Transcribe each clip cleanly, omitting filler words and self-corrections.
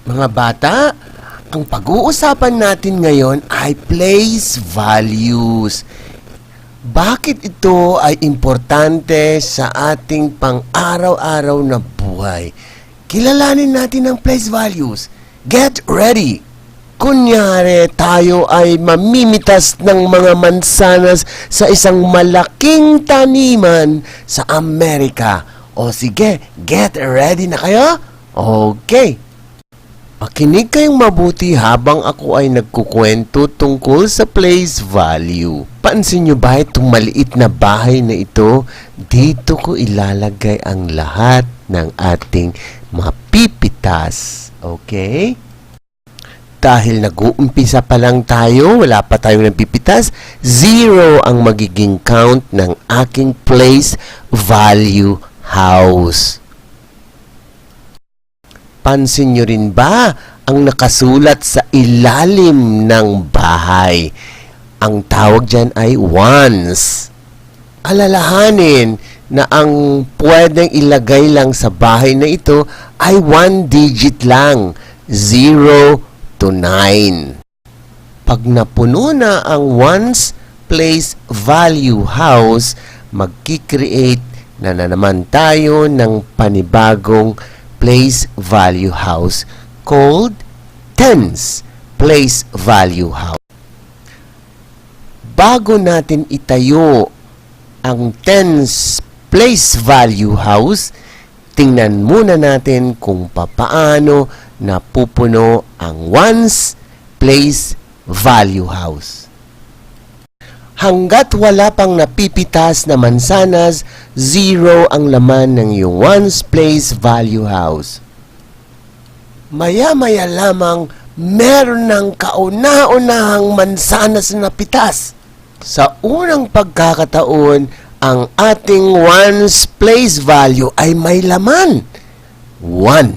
Mga bata, ang pag-uusapan natin ngayon ay place values. Bakit ito ay importante sa ating pang-araw-araw na buhay? Kilalanin natin ang place values. Get ready! Kunyari, tayo ay mamimitas ng mga mansanas sa isang malaking taniman sa Amerika. O sige, get ready na kayo? Okay. Makinig kayong mabuti habang ako ay nagkukwento tungkol sa place value. Pansin nyo ba itong maliit na bahay na ito? Dito ko ilalagay ang lahat ng ating mapipitas. Okay? Dahil nag-uumpisa pa lang tayo, wala pa tayong napipitas, 0 ang magiging count ng aking place value house. Pansin nyo rin ba ang nakasulat sa ilalim ng bahay? Ang tawag dyan ay ones. Alalahanin na ang pwedeng ilagay lang sa bahay na ito ay 1 digit lang, 0 to 9. Pag napuno na ang ones place value house, magkikreate na naman tayo ng panibagong place value house called tens place value house. Bago natin itayo ang tens place value house, tingnan muna natin kung papaano napupuno ang ones place value house. Hanggat wala pang napipitas na mansanas, 0 ang laman ng iyong ones place value house. Maya-maya lamang meron ng kauna-unahang mansanas na napitas. Sa unang pagkakataon, ang ating ones place value ay may laman, 1.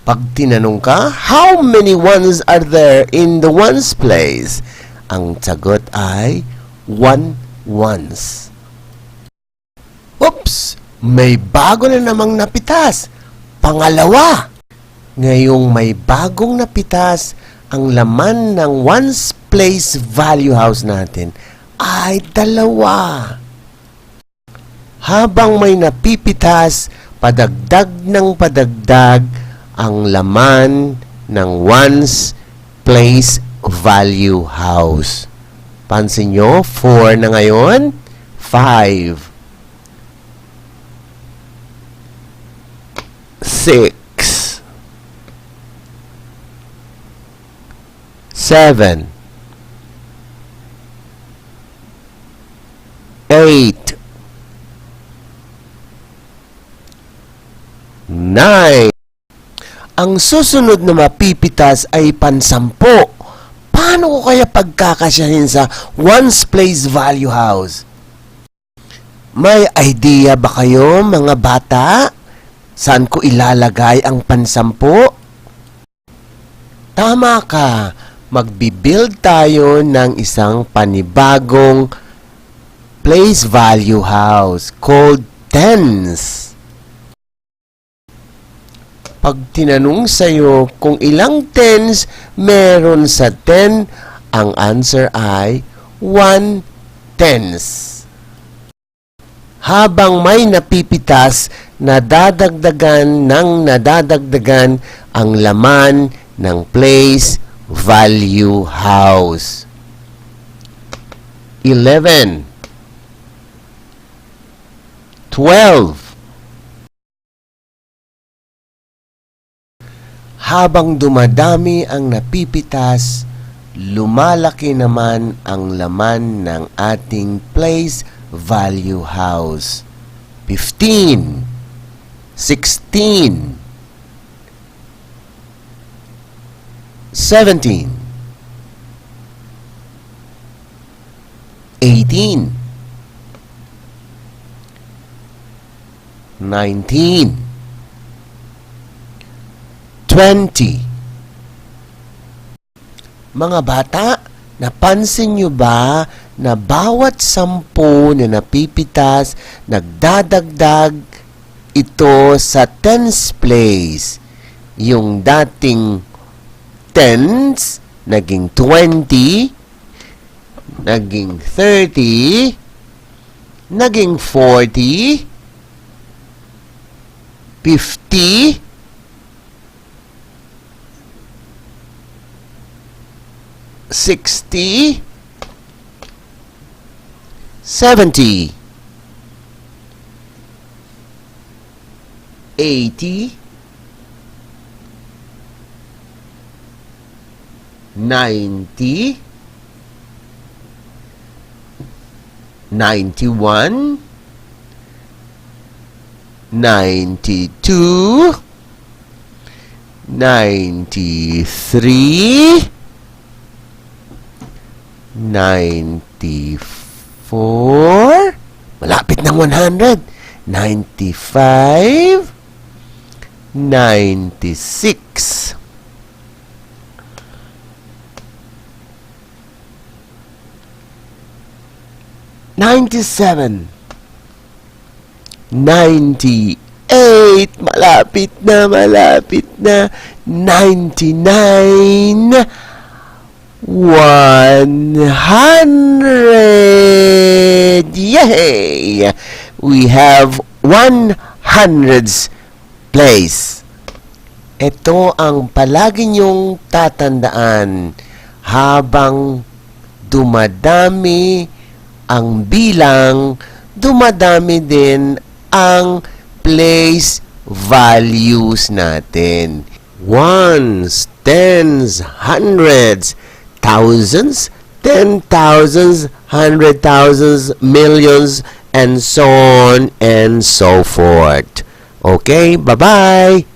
Pag tinanong ka, how many ones are there in the ones place? Ang sagot ay 1 ones. Oops! May bago na namang napitas. Pangalawa! Ngayong may bagong napitas, ang laman ng ones place value house natin ay 2. Habang may napipitas, padagdag ng padagdag ang laman ng ones place value house. Pansin nyo, 4 na ngayon, 5, 6, 7, 8, 9. Ang susunod na mapipitas ay pansampo. Paano ko kaya pagkakasyahin sa ones place value house? May idea ba kayo, mga bata? Saan ko ilalagay ang pansampo? Tama ka. Magbibuild tayo ng isang panibagong place value house called tens. Pag tinanong sa'yo kung ilang tens meron sa 10, ang answer ay 1 tens. Habang may napipitas, nadadagdagan ang laman ng place value house. 11, 12. Habang dumadami ang napipitas, lumalaki naman ang laman ng ating place value house. 15, 16, 17, 18, 19, 20. Mga bata, napansin nyo ba na bawat 10 na napipitas, nagdadagdag ito sa tens place? yung dating tens, naging 20, naging 30, naging 40, 50, 60, 70, 80, 90, 91, 92, 93, 94, malapit ng 100, 95, 96, 97, 98, malapit na, 99, 100. Yay! We have 100's place. Ito ang palagi niyong tatandaan habang dumadami ang bilang, dumadami din ang place values natin. Ones, tens, hundreds, thousands, 10,000s, 100,000s, millions, and so on and so forth. Okay, bye-bye!